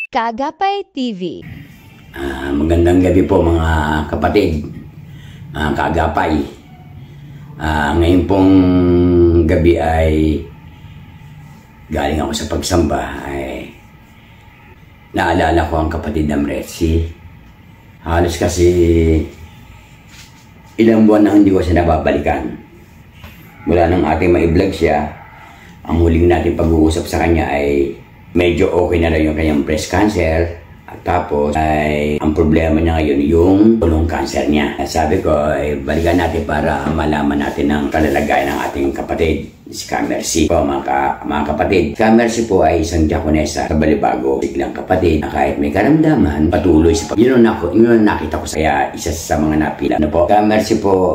Kagapay TV. Magandang gabi po mga kapatid, Kagapay. Ngayon pong gabi ay galing ako sa pagsamba. Naalala ko ang kapatid na Mretsi. Halos kasi ilang buwan na hindi ko siya nababalikan. Mula nang ating ma-vlog siya, ang huling natin pag-uusap sa kanya ay medyo okay na rin yung kanyang breast cancer. At tapos ay ang problema niya ngayon yung colon cancer niya. Sabi ko ay balikan natin para malaman natin ang kalalagayan ng ating kapatid, si Kamercy. Mga kapatid, Kamercy po ay isang diakonesa sa Balibago. Biglang kapatid na kahit may karamdaman, patuloy sa yun ang nakita ko sa kaya isa sa mga napila. Ano po? Kamercy po,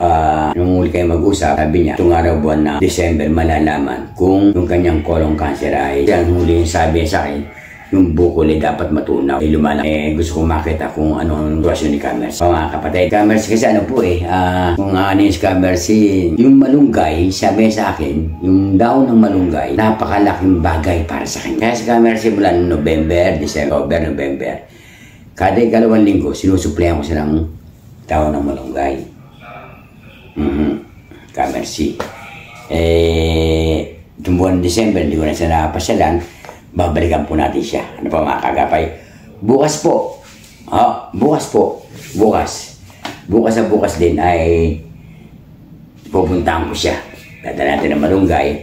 nung huli kayo mag-usap, sabi niya, itong araw buwan na December malalaman kung yung kanyang colon cancer ay yan huli yung sabi sa akin. Yung bukol ay dapat matunaw. Gusto kong makita kung anong situasyon ni Kamercy. Mga kapatid, Kamercy kasi ano po kung ano yung Kamercy, yung malunggay, sabi sa akin, yung daon ng malunggay, napakalaking bagay para sa kanya. Kaya si Kamercy mula November, December, November, kada 2 linggo, sinusuplayan ko siya ng daon ng malunggay. Kamercy. Itong buwan ng December, hindi ko na siya napasyalan. Babalikan po natin siya. Ano pa mga Kagapay? Bukas po. Bukas na bukas din ay pupuntahan ko siya. Dada natin ng malunggay.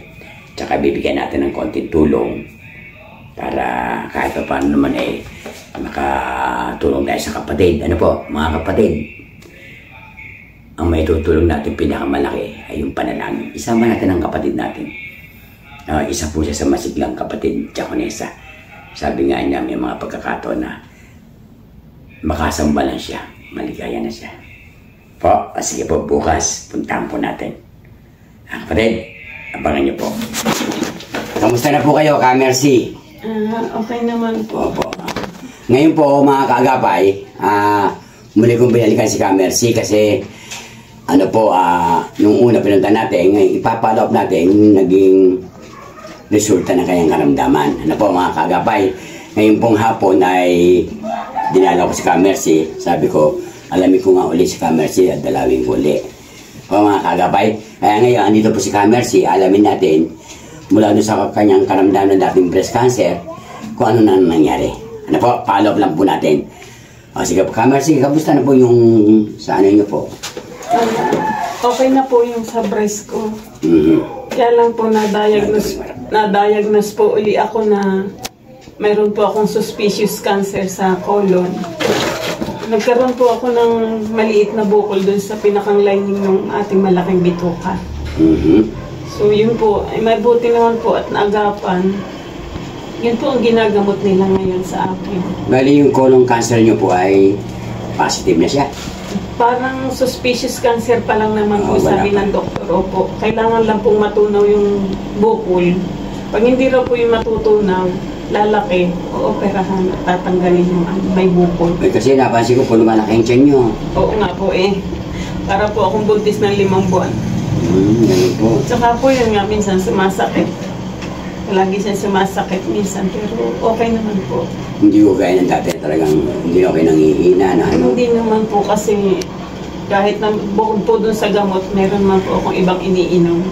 Tsaka bibigyan natin ng konting tulong. Para kahit pa paano naman makatulong tayo sa kapatid. Ano po mga kapatid? Ang may tutulong natin pinakamalaki ay yung panalangin. Isama natin ang kapatid natin. Isa po siya sa masiglang kapatid, diakonesa. Sabi nga niya, may mga pagkakataon na makasamba lang siya, maligaya na siya. Po, sige po, bukas, puntahan po natin. Kapatid, abangan niyo po. Kamusta na po kayo, Kamercy? Okay naman po. Opo. Ngayon po, mga Kagapay, muli kong binalikan si Kamercy kasi nung una pinunta natin, ngayon ipapalop natin yung naging resulta ng kanyang karamdaman. Ano po mga Kagapay, ngayon pong hapon ay dinala ko si Kamercy. Sabi ko, alamin ko nga ulit si Kamercy at dalawin ko ulit. O mga Kagapay, kaya ngayon andito po si Kamercy, alamin natin mula doon sa kanyang karamdaman ng dating breast cancer kung ano na nangyari. Ano po, follow up lang po natin. Sige po Kamercy, kamusta na po yung sa ano nyo po? Okay na po yung sa breast ko. Kaya lang po na-diagnose po uli ako na mayroon po akong suspicious cancer sa colon. Nagkaroon po ako ng maliit na bukol dun sa pinakang lining ng ating malaking bituka. So yun po, may buti naman po at naagapan. Yun po ang ginagamot nila ngayon sa akin. Bali yung colon cancer nyo po ay positive na siya? Parang suspicious cancer pa lang naman po sabi ng doktor. Opo, kailangan lang pong matunaw yung bukol. Pag hindi raw po yung matutunaw, lalaki o operahan at tatanggalin yung may bukol. Kasi napansin ko po lumalaki yung tiyan nyo. Oo nga po Para po akong buntis ng 5 buwan. Ganun po. Tsaka po yun nga, minsan sumasakit. Lagi siya sumasakit minsan, pero okay naman po. Hindi ko kaya ng dati talagang hindi okay nangihina na ano? Hindi naman po kasi kahit na bukod po dun sa gamot, meron man po akong ibang iniinom.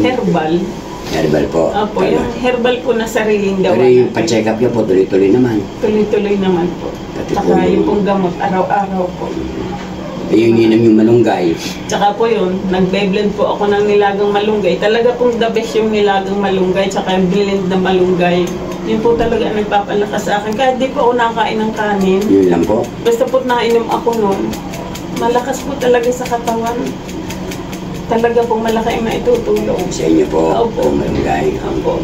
Herbal. Herbal po? Opo, yung herbal po na sariling gawa. Pero yung pa-check up niyo po, tuloy-tuloy naman? Tuloy-tuloy naman po. Tsaka yung pong gamot, araw-araw po. Yung inom yung malunggay. Tsaka po yun, nagbe-blend po ako ng nilagang malunggay. Talaga pong the best yung nilagang malunggay, tsaka yung blend na malunggay. Yun po talaga nagpapalakas sa akin. Kahit di po ako nakain ng kanin. Yun lang po? Basta po nainom ako nun, malakas po talaga sa katawan. Talaga pong malaki ang naitutulong. Sa inyo po? Opo. Malunggay. Opo.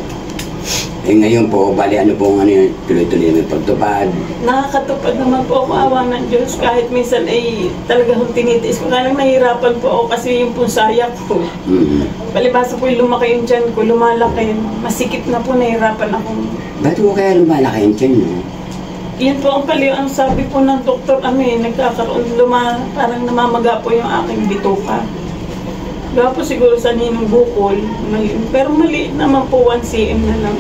Ngayon po, bali ano pong tuloy-tuloy may pagtupad? Nakakatupad naman po ako, awa ng Diyos. Kahit minsan talaga kong tinitiis ko. Kaya nahihirapan po ako kasi yung punsaya ko. Palibasa po yung lumaki yung tiyan ko, lumalaki. Masikip na po, nahihirapan ako. Ba't po kaya lumalaki yung tiyan mo? Yan po ang sabi po ng doktor, nagkakaroon, parang namamaga po yung aking bituka. Gawa po siguro sa ninong bukol, pero maliit naman po 1 cm na lang.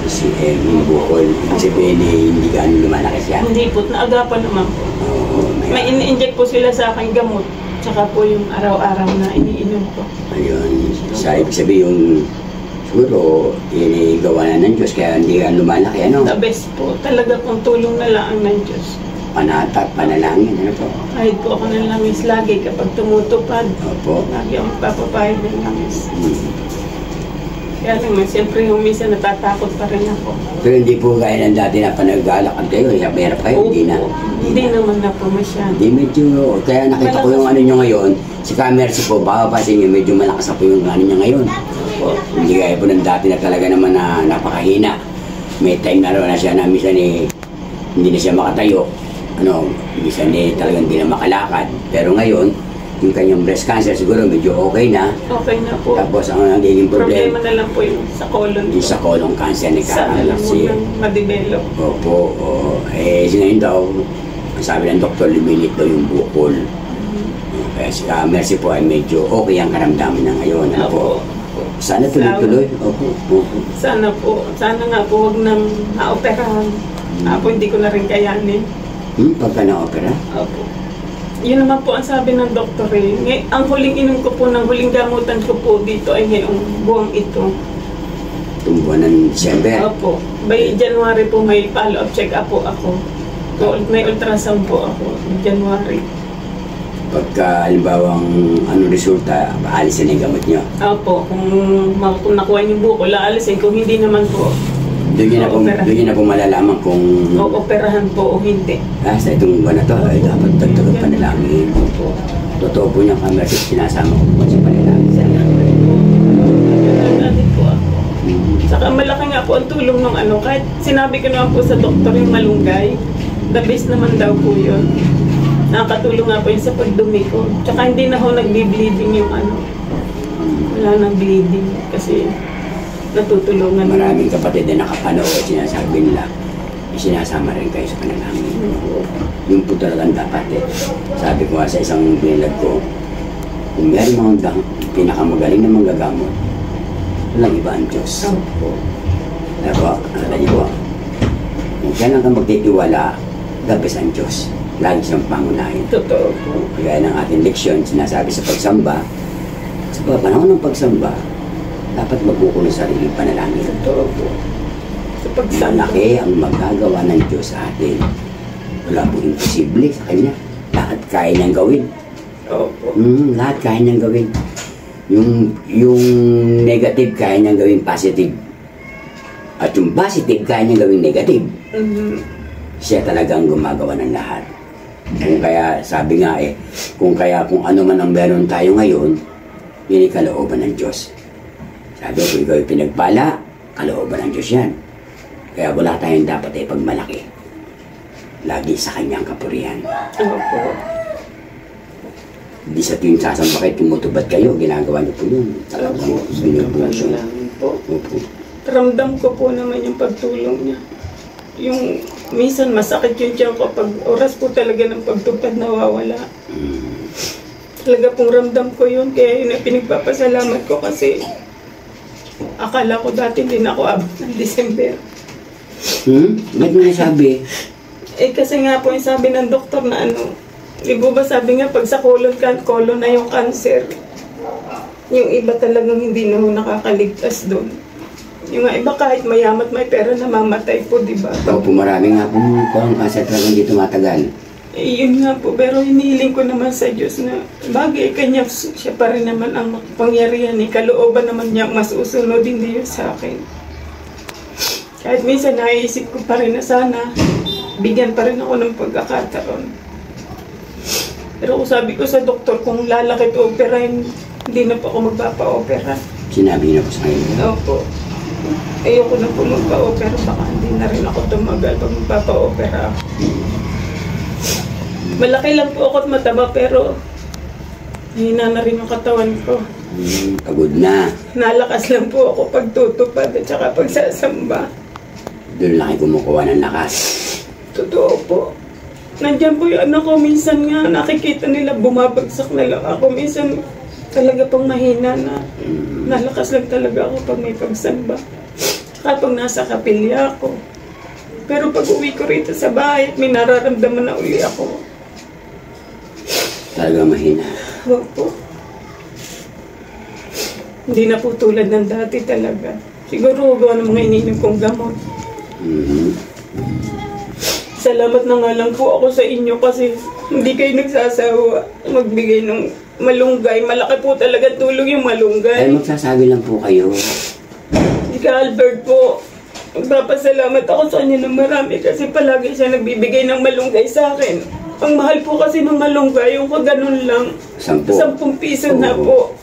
Si yung bukol, ibig sabihin hindi gaano lumalaki siya. Hindi po, naagapan naman po. Oo, May in-inject po sila sa akin gamot. Tsaka po yung araw-araw na iniinom ko. Ayun, sa ibig sabihin yung siguro gawa na ng Diyos kaya hindi ka lumalaki, ano? The best po, talaga pong tulong na lang ng Diyos. Panatag, panalangin, ano po? Kahit po ako ng langis lagi kapag tumutupad. Opo. Lagi akong papapayag ng langis. Hmm. Kaya naman, siyempre yung minsan natatakot pa rin ako. Pero hindi po gaya ng dati na panaglalakad kayo, hirap kayo, hindi na. Hindi naman na po masyado. Hindi medyo, kaya nakita ko yung ano nyo ngayon, si Camercy po, baka pa sa inyo, medyo malakas na po yung ano niya ngayon. Hindi gaya po ng dati na talaga naman na napakahina. May time na rin na siya na minsan hindi na siya makatayo. Ano, minsan talagang hindi na makalakad. Pero ngayon, yung kanyang breast cancer siguro medyo okay na. Okay na po. Tapos ang nagiging Problema na lang po yung sa colon. yung sa colon cancer ni Sana lang mo nang ma-develop. Opo, ngayon daw, ang sabi ng doktor, lumilit daw yung bukol. Kaya si Mercy po ay medyo okay ang karamdaman na ngayon. Ano po? Sana tuloy-tuloy. Opo. Sana po. Sana nga po huwag nang na-operahan. Ako hindi ko na rin kayanin. Pagka na-opera? Opo. Yun naman po ang sabi ng doktor ang huling inom ko po, ng huling gamutan ko po dito ay ngayong buwang ito. Itong buwan ng December? Opo. By January po may follow-up check-up po ako. So, may ultrasound po ako. January. Pagka halimbawang anong resulta, aalisin na yung gamot nyo? Opo. Kung nakuha yung buko, laalisin. Kung hindi naman po, doon nyo na po malalaman kung operahan po o hindi. sa itong buwan na to, ay dapat dagdagan panalangin. Totoo po niyang Camercy, sinasama ko po sa panalangin. Natin po ako. Saka malaki nga po ang tulong ng ano, kahit sinabi ko naman po sa doktor yung malunggay, the best naman daw po yun. Nakakatulong nga po yun sa pagdumi ko. Tsaka hindi na ho nagbi-bleeding yung ano. Wala nang bleeding kasi natutulungan. Maraming kapatid na nakapanood, sinasabi nila, sinasama rin kayo sa panalangin. Yung po talagang dapat Sabi ko nga sa isang binilad ko, kung meron mga pinakamagaling na manggagamot, walang iba ang Diyos. Diba? Diba? Kung kailan ka magtitiwala, gabis ang Diyos. Lagi siyang pangunahin. Totoo po. Kaya ng ating leksyon, sinasabi sa pagsamba, sa panahon ng pagsamba, dapat magbukulo sa sariling panalangin. Totoo po. Sa pagsamba. Malaki ang magagawa ng Diyos sa atin. Wala po imposible sa Kanya. Lahat kaya niyang gawin. Opo. Lahat kaya niyang gawin. Yung negative kaya niyang gawin positive. At yung positive kaya niyang gawin negative. Siya talagang gumagawa ng lahat. Kung kaya, sabi nga kung ano man ang meron tayo ngayon, yun ay kalooban ng Diyos. Sabi ko, ikaw ay pinagpala, kalooban ng Diyos yan. Kaya wala tayong dapat ay pagmalaki. Lagi sa kanyang kapurihan. Opo. Hindi sa tuwing sasamba kayo, tumutubad kayo, ginagawa niyo po yun. Talagang binubusyo. Opo. Ramdam ko po naman yung pagtulong niya. Yung minsan masakit yung tiyan ko pag oras po talaga ng pagtupad nawawala. Talaga pong ramdam ko yun, kaya yun ang pinagpapasalamat ko kasi akala ko dati din ako abot ng December. Ba't mo nasabi? Kasi nga po yung sabi ng doktor na di ba sabi nga pag sa colon na yung cancer, yung iba talagang hindi na nakakaligtas doon. Yung iba kahit mayamat may pera namamatay po, di ba? Opo, marami nga po ang cancer talagang hindi tumatagal. Yun nga po, pero hinihiling ko naman sa Diyos na bagay kanya, siya pa rin naman ang pangyarihan. Kalooban naman niya mas usunod, hindi yun sa akin. Kahit minsan naisip ko pa rin na sana bigyan pa rin ako ng pagkakataon. Pero kung sabi ko sa doktor, kung lalakit operahin, hindi na po ako magpapa-opera. Sinabi niyo po sa kanya? Opo. Ayoko na po magpa-opera, baka hindi na rin ako tumagal pag magpapa-opera ako. Malaki lang po ako at mataba, pero hina na rin yung katawan ko. Pagod na. Nalakas lang po ako pag tutupad at saka pagsasamba. Doon lang ay kumukuha ng lakas. Totoo po. Nandiyan po yung anak ko, minsan nga nakikita nila bumabagsak na lang ako. Minsan talaga pong mahina na. Nalakas lang talaga ako pag may pagsamba. kapag nasa kapilya ako. Pero pag uwi ko rito sa bahay, may nararamdaman na uli ako. Talaga mahina. Opo. Hindi na po tulad ng dati talaga. Siguro gawa ng mga ininom kong gamot. Salamat na nga lang po ako sa inyo kasi hindi kayo nagsasawa magbigay ng malunggay. Malaki po talaga tulong yung malunggay. Ay, magsasabi lang po kayo. Ika Albert po, magpapasalamat ako sa kanya ng marami kasi palagi siya nagbibigay ng malunggay sa akin. Ang mahal po kasi ng malunggay, yung ganun lang. 10 piso na po.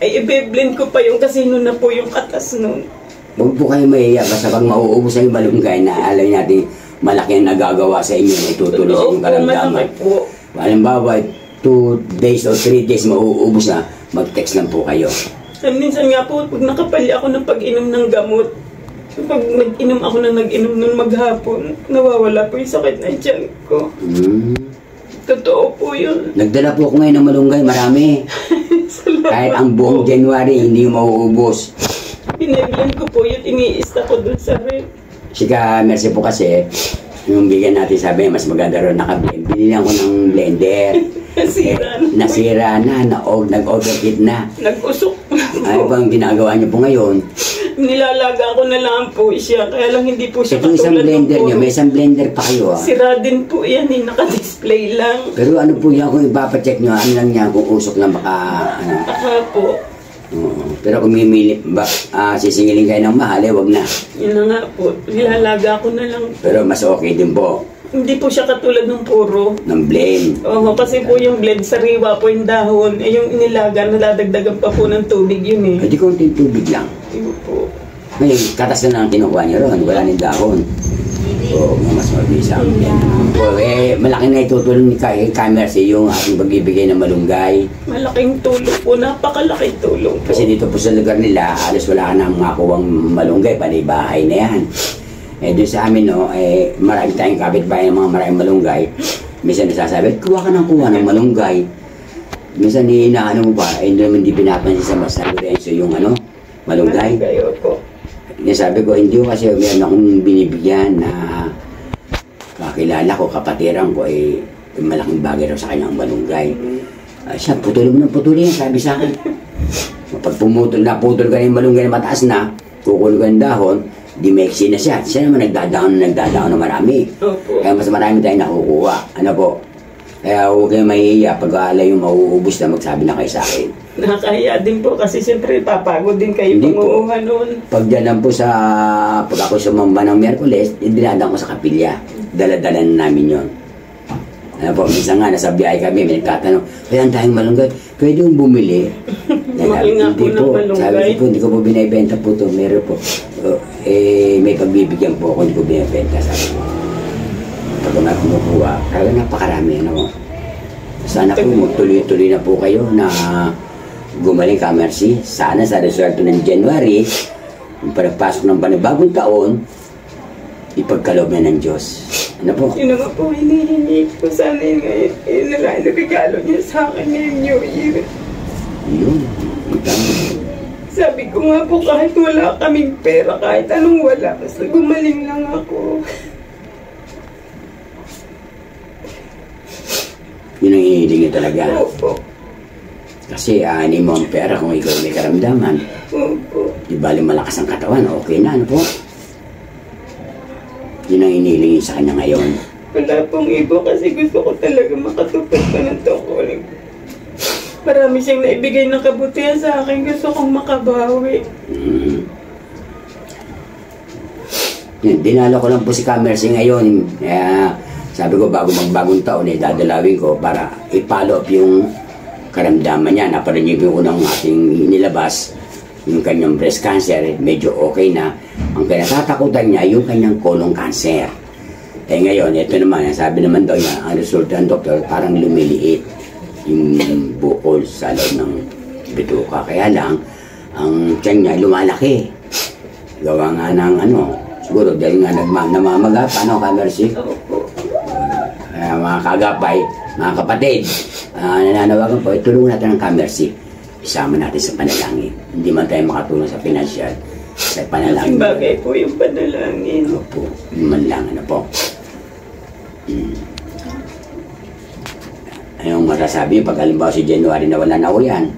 Ay, i-blend ko pa yung kasino na po yung katas nun. Huwag po kayo mahiya basta pag mauubos sa yung malunggay na alam natin malaki ang nagagawa sa inyo na itutulong sa inyong karamdaman. Halimbawa, 2 days o 3 days mauubos na, mag-text lang po kayo. Minsan nga po, pag nakapali ako ng pag-inom ng gamot, pag nag-inom ako na nag-inom ng maghapon, nawawala po yung sakit na tiyan ko. Totoo po yun. Nagdala po ako ngayon ng malunggay, marami. Kahit ang buong January, hindi yung mauubos. Pinablend ko po yun, iniista ko dun sa rep. Sika, merci po kasi, yung bigyan natin sabi, mas maganda rin naka-blend. Binilihan ko ng blender. Nasira na, nag-overheat na. Nag-usok na po. Ano bang ginagawa niyo po ngayon? Nilalaga ko na lang po siya, kaya lang hindi po siya katulad ng isang blender niyo, may isang blender pa kayo. Sira din po yan, naka-display lang. Pero ano po yan, kung ipapacheck niyo, ano lang niya, kung usok lang baka, ano. Baka po. Pero kung sisingilin kayo ng mahal, wag na. Yun na nga po, nilalaga ko na lang. Pero mas okay din po. Hindi po siya katulad ng puro. Ng blend. Oo, kasi po yung blend, sariwa po yung dahon. Eh, yung inilaga, naladagdagan pa po ng tubig yun eh. Hindi konting tubig lang. Yun po. Ngayon, katas na lang kinukuha niyo ron. Wala ng dahon. Oo, mas mabisa ang blend. Malaki na itutulong ni Kamersi yung ating pagbibigay ng malunggay. Malaking tulong po, napakalaking tulong po. Kasi dito po sa lugar nila, alos wala ka na makuwang malunggay, panay bahay na yan. Doon sa amin, marami tayong kapitbahay ng mga maraming malunggay. Minsan nasasabi, kuha ka ng malunggay. Minsan inaano mo pa, hindi pinapansin sa Mas Lorenzo yung malunggay. Malunggay, opo. Sabi ko, hindi ko kasi meron akong binibigyan na kakilala ko, kapatiran ko, malaking bagay raw sa kanyang malunggay. Siya, putulin mo ng putulin, sabi sa akin. Pag naputol ka ng malunggay na mataas na, kukulo ka ng dahon, di maiksi na siya. Siya naman nagdadaon na marami. Opo. Kaya mas marami tayong nakukuha. Ano po? Kaya huwag kayong mahihiya pag yung mauubos na magsabi na kayo sa akin. Nakakahiya din po kasi siyempre papagod din kayo panguuha noon. Pag dyan lang po pag ako sumamba ng Miyerkules, dinadaan ko sa kapilya. Dala-dala na namin yun. Ano po, minsan nga nasa biyahe kami, may nagtatanong, kaya ang tayong malunggay, pwede yung bumili. Makinga po ng malunggay. Sabi ko, hindi ko po binibenta po ito, meron po. May pagbibigyan po ako, hindi ko binibenta, sabi ko. Pag nga kumukuha, kaya napakarami, Sana po, tuloy-tuloy na po kayo na gumaling Kamersi. Sana sa resulto ng January, yung pagpasok ng panibagong taon, ipagkaloob na ng Diyos. Ano po? Yun nga po, hinihingi ko sana yun ngayon. Yun na lang, regalo niya sa akin ngayong New Year. Yun. Sabi ko nga po, kahit wala kaming pera, kahit anong wala, basta gumaling lang ako. Yun ang hinihiling niyo talaga. Opo. Kasi aanin mo ang pera kung ikaw may karamdaman. Opo. Di bali malakas ang katawan, okay na, ano po? Yun ang hinihiling sa kanya ngayon. Wala pong iba kasi gusto ko talaga makatupad pa ng tungkulin. Marami siyang naibigay ng kabutihan sa akin. Gusto kong makabawi. Dinalo ko lang po si Kamersi ngayon. Sabi ko bago magbagong taon, dadalawin ko para i-follow up yung karamdaman niya. Naparinig ko ng ating nilabas, yung kanyang breast cancer, medyo okay na. Ang kinatatakutan niya, yung kanyang colon cancer. Ngayon, ito naman, sabi naman daw niya, ang resulta ng doktor, parang lumiliit yung bukol sa loob ng bituka. Kaya lang, ang tiyan niya lumalaki. Gawa nga ng siguro dahil nga namamaga, paano Kamersi? Mga kagapay, mga kapatid, nananawagan po, tulungan natin ang Kamersi. Isama natin sa panalangin. Hindi man tayo makatulong sa financial. Basta panalangin. Ang bagay po yung panalangin. Opo, yun man lang, ano po. Anong masasabi pag halimbawa si January na wala na ho yan?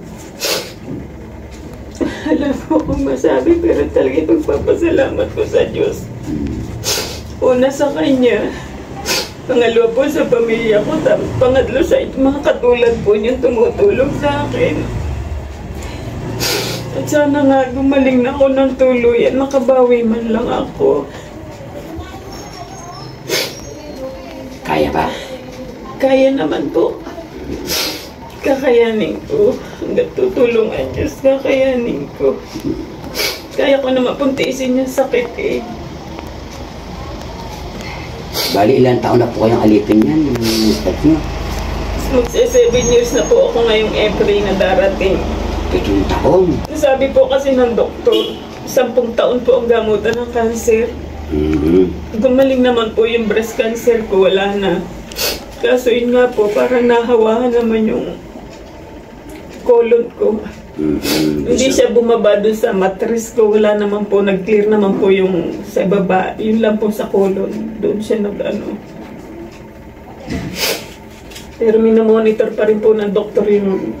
Alam ko kung masabi, pero talaga magpapasalamat ko sa Diyos. Una sa Kanya, pangalawa po sa pamilya ko, pangatlo sa mga katulad po niyong tumutulong sa akin. At sana nga gumaling na ako ng tuluyan, makabawi man lang ako. Kaya ba? Kaya naman po. Kakayanin ko. Hanggat tutulong ang Diyos, kakayanin ko. Kaya ko na mapuntisin yung sakit eh. Bali, ilang taon na po kayong alipin yan, yung step nyo? Magsa 7 years na po ako ngayong April na darating. 7 taon? Sabi po kasi ng doktor, 10 taon po ang gamutan ng cancer. Gumaling naman po yung breast cancer ko, wala na. Kaso yun nga po, parang nahawahan naman yung colon ko. Hindi siya bumaba dun sa mattress ko. Wala naman po, nag-clear naman po yung sa baba. Yun lang po sa colon. Doon siya nag-ano. Pero minomonitor pa rin po ng doktor yung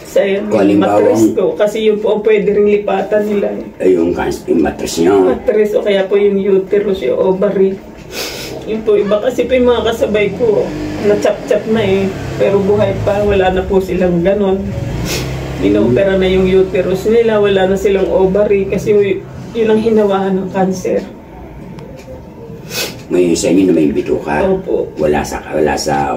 sa yung mattress ko. Kasi yun po ang pwede rin lipatan nila. Yung mattress nyo? Mattress o kaya po yung uterus, yung ovary. Yun po, iba kasi po yung mga kasabay ko, na-chap-chap na eh. Pero buhay pa, wala na po silang ganon. Inoopera na yung uterus nila, wala na silang ovary kasi yun ang hinawahan ng cancer. May sa inyo na may bituka? Opo. Wala sa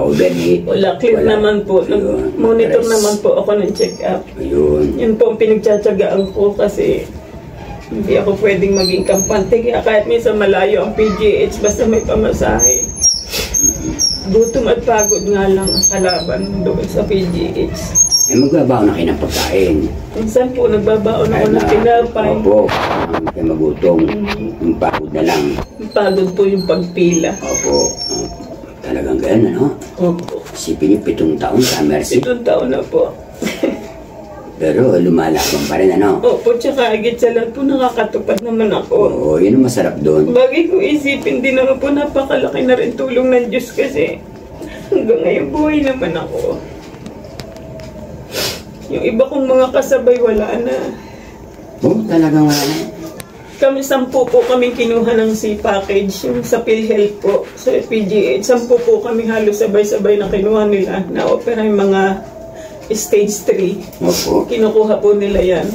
ovary? Wala, clear naman po. Monitor naman po ako ng check-up. Ayun. Yun po ang pinagtsatsagaan ko kasi hindi ako pwedeng maging kampante. Kaya kahit minsan malayo ang PGH, basta may pamasahe. Gutom at pagod nga lang ang kalaban doon sa PGH. Eh, magbabaon na kayo ng pagkain. Minsan po, nagbabaon ako ng tinapay. Opo, kaya magutom. Yung pagod na lang. Pagod po yung pagpila. Opo. Talagang ganyan, ano? Opo. Isipin niyo, 7 taon sa Mercy. 7 taon na po. Pero lumalaban pa rin, ano? Opo, tsaka agad sa lahat po nakakatupad naman ako. Oo, yun ang masarap doon. Bagay ko isipin din naman po, napakalaki na rin tulong ng Diyos kasi hanggang ngayon buhay naman ako. Yung iba kong mga kasabay, wala na. Oo, talagang wala na. Kami 10 po kaming kinuha ng C-package, yung sa PhilHealth po, sa PGH. 10 po kami halos sabay-sabay na kinuha nila. Na-opera yung mga stage 3. Opo. Kinukuha po nila yan.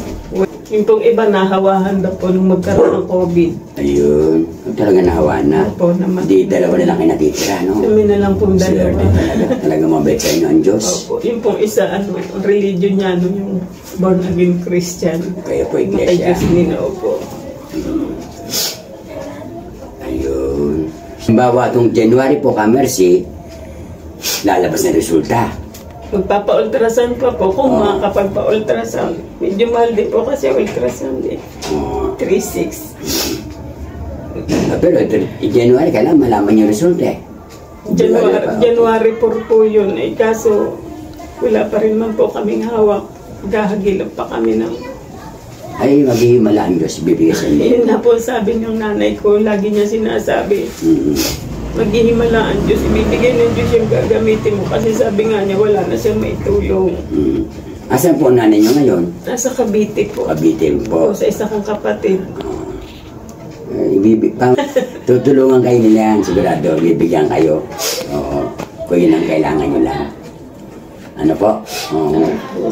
Yung pong iba nahawahan daw po nung magkaroon ng COVID. Ayun. Talaga nahawa na. Opo naman. Di dalawa na lang kayo natitira, no? Kami na lang pong dalawa. Talaga mabait sa inyo ang Diyos. Opo. Yung pong isa, religion niya, yung born again Christian. Kayo po iglesia. Diyos nila, opo. Ayun. Simbawa itong January po, Mercy, lalabas na resulta. Magpapa-ultrasound pa po kung makakapagpa-ultrasound. Medyo mahal din po kasi ultrasound eh. 3,600. Pero January, kailangan malaman yung result eh. January 4 po yun eh. Kaso wala pa rin man po kaming hawak. Gahagilap pa kami ng... Ay, maghihimala ang Diyos, bibigay sa inyo. Yun na po sabi ng nanay ko, lagi niya sinasabi. Maghihimala ang Diyos, ibibigay ng Diyos yung gagamitin mo. Kasi sabi nga niya, wala na siyang maitulong. Asan po ang nanay niyo ngayon? Nasa Cavite po. Cavite po. Sa isa kong kapatid. Tutulungan kayo nila yan, sigurado. Bibigyan kayo. Oo. Kung yun ang kailangan nyo lang. Ano po?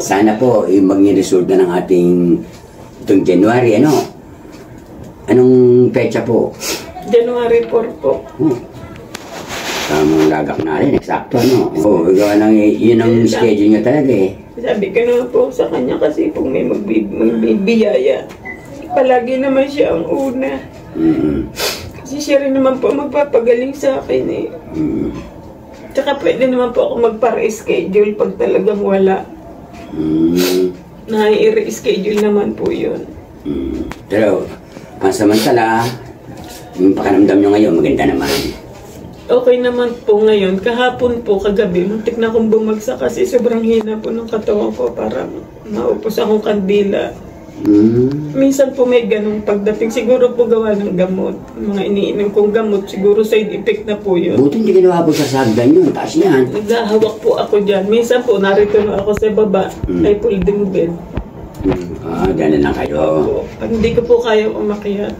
Sana po, maging resulta ng ating itong January, ano? Anong pecha po? January 4 po. Tamang lagak na rin, eksakto, ano? Oo, yun ang schedule nyo talaga eh. Sabi ko naman po sa kanya kasi kung may magbibiyaya, palagi naman siya ang una. Kasi siya rin naman po magpapagaling sa akin eh. Tsaka pwede naman po ako magpara-schedule pag talagang wala. Na-i-reschedule naman po yun. Pero, pansamantala, yung pakiramdam nyo ngayon, maganda naman. Okay naman po ngayon. Kahapon po, kagabi, muntik na akong bumagsak kasi sobrang hina po ng katawan ko. Parang naupos akong kandila. Minsan po may ganung pagdating. Siguro po gawa ng gamot. Mga iniinom kong gamot, siguro side effect na po yun. Buti hindi ginawa po sa sagdan yun. Taas yan. Naghahawak po ako dyan. Minsan po, narito na ako sa baba. Ay folding bed. Dyan na lang kayo. Pag hindi ko po kaya umakyat.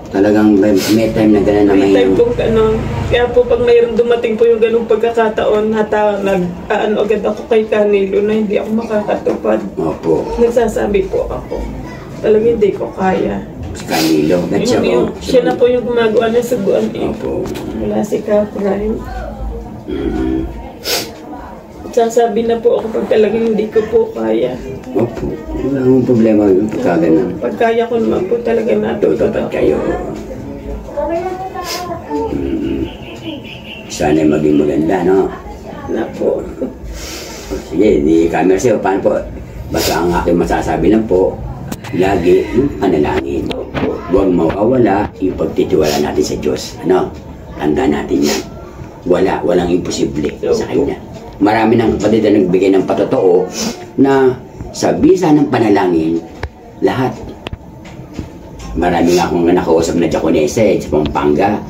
Talagang may time na gano'n na May time pong gano'n. Kaya po pag mayroong dumating po yung ganung pagkakataon, nag-ano agad ako kay Canelo na hindi ako makakatupad. Opo. Nagsasabi po ako. Talagang hindi ko kaya. Si Canelo. Siya na po yung gumagawa ng suguan eh. Opo. Wala si Caprime. Sasabi na po ako pag talagang hindi ko po kaya. Opo. Wala akong problema yung pagkaganan. Pag kaya ko naman po talaga Tutupad kayo. Sana maging maganda, no? Na po. Sige, di Kamersi, paano po? Basta ang aking masasabi lang po, lagi yung panalangin. Huwag mawawala yung pagtitiwala natin sa Diyos. Ano? Tanda natin yan. Walang imposible sa Kanya. Marami ng kapatid na nagbigay ng patotoo na sa bisa ng panalangin, lahat. Marami nga akong nakausap na Jaconese sa Pampanga.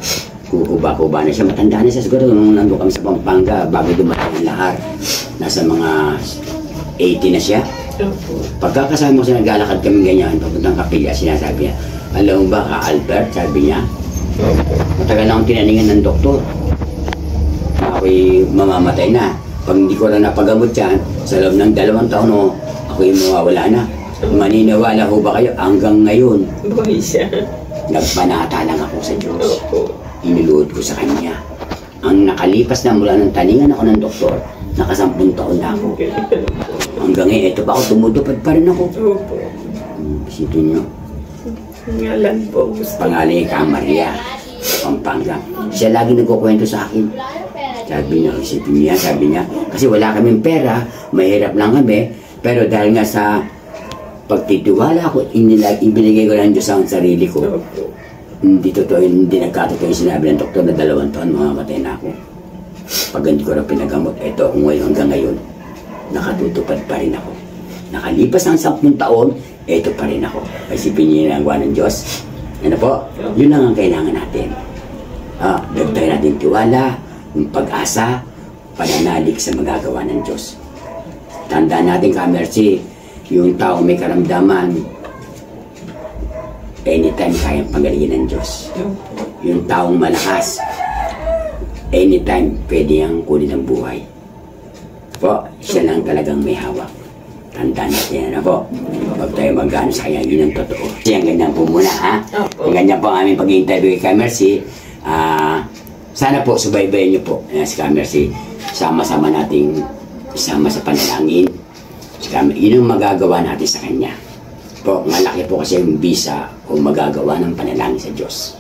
Kukuba-kuba na siya. Matanda na siya siguro nung nandun kami sa Pampanga bago dumating ang lahat. Nasa mga 80 na siya. Pagkakasama ko siya, naglalakad kami ganyan, papuntang kapilya, sinasabi niya, alam mo ba ka Albert, sabi niya, matagal na akong tinaningan ng doktor. Ako'y mamamatay na. Pag hindi ko na napagamot yan, sa loob ng 2 taon, ako'y mawawala na. Maniniwala ho ba kayo? Hanggang ngayon, Buhay siya. nagpanata lang ako sa Diyos. Iniluhod ko sa Kanya. Ang nakalipas na mula ng taningan ako ng doktor, naka-10 taon na ako. Hanggang ngayon, ito pa ako, tumutupad pa rin ako. Opo. Isipin nyo, Ngalan po. pangalan niya ka Maria, Pampanga. Siya lagi nagkukwento sa akin. Sabi niya, isipin niya, sabi niya, kasi wala kaming pera, mahirap lang kami, pero dahil nga sa pagtitiwala ko, ibinigay ko lang Diyos ang sarili ko. Hindi totoo, hindi nagkatotoo yung sinabi ng doktor na 2 taon, mamamatay na ako. Pag hindi ko rin pinagamot, eto ako ngayon hanggang ngayon, nakatutupad pa rin ako. Nakalipas ng 10 taon, eto pa rin ako. Isipin niyo yung nagawa ng Diyos. Ano po? Yun lang ang kailangan natin. Dagdagan natin tiwala, yung pag-asa, pananalig sa magagawa ng Diyos. Tandaan natin, Kamersi, yung tao may karamdaman, anytime kayang pagalingin ng Diyos. Yung taong malakas, anytime pwede ang kunin ng buhay. Po, siya lang talagang may hawak. Tandaan natin, ano po? Huwag tayo mag-ano sa kanya, yun ang totoo. Kasi ang ganyan po muna, ha? Ang ganyan po ang aming pag-interview kay Kamersi. Sana po, subaybayan niyo po si Kamersi. Sama-sama nating isama sa panalangin. Yun ang magagawa natin sa kanya. Po, malaki po kasi yung bisa o magagawa ng panalangin sa Diyos.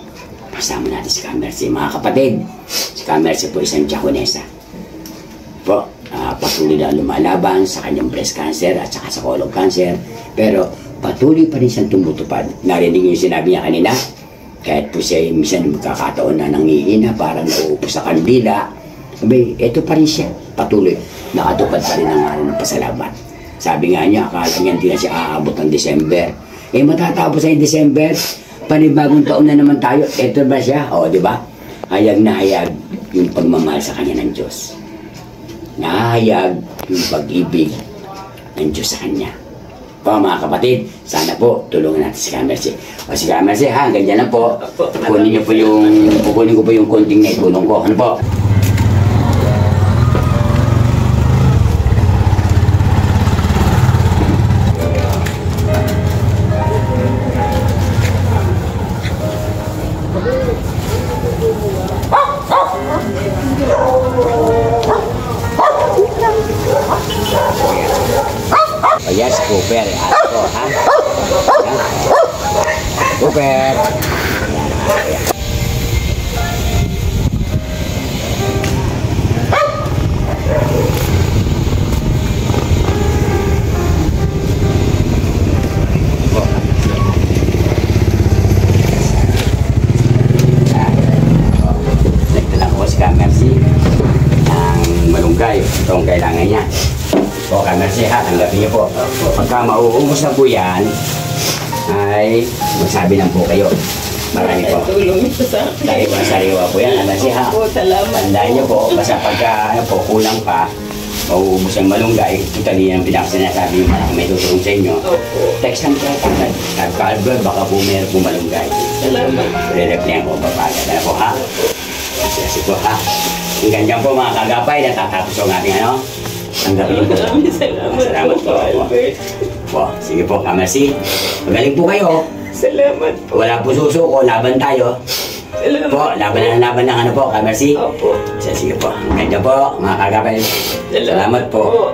Kasama natin si Kamersi. Mga kapatid, si Kamersi po isang Jaconesa. Po, patuloy na lumalaban sa kanyang breast cancer at saka sa colon cancer. Pero patuloy pa rin siyang tumutupad. Narinig niyo yung sinabi niya kanina, kahit po siya minsan magkakataon na nangihina, parang nauupo sa kandila. Sabi, eto pa rin siya. Patuloy, nakatupad pa rin ang araw ng pasalamat. Sabi nga niya, akala niya hindi na siya aabot ng December. Matatapos sa December, panibagong taon na naman tayo. Eto ba siya? O, di ba? Hayag na hayag yung pagmamahal sa kanya ng Diyos. Nahayag yung pag-ibig ng Diyos sa kanya. Po, mga kapatid, sana po tulungan natin si Kamersi. O si Kamersi, ha, ganyan lang po. Kukunin ko po yung konting na itulong ko. Ano po? Yes, Cooper. Ako, ha? Cooper. Nagdala ko si Kamersi ng malunggay. Ito ang kailangan niya. Po, Kamersi, ha? Tanggapin niyo po. Pagka mauubos na po yan, ay magsabi lang po kayo. Marami po. Tulong ito sa akin. Sariwa po yan. Alas ha. Opo, salamat. Tandaan niyo po, basta pagka ano po, kulang pa, mauubos ang malunggay, totally ang pinakasinasabi yung malaki may tutulong sa inyo. Opo. Text lang po kagad. Kagad, baka po meron po malunggay. Salamat. Re-replyan ko papagat. Ano po ha? Kasi po ha. Hanggang dyan po mga kagapay, natatapos ang ating ano. Tanggapin po. Maraming salamat po, Albert. Po, sige po, Kamersi. Magaling po kayo. Salamat po. Wala po susuko, laban tayo. Salamat Po, laban ng ano po, Kamersi. Opo. Sige po, hanggang dyan po, mga kagapay. Salamat po.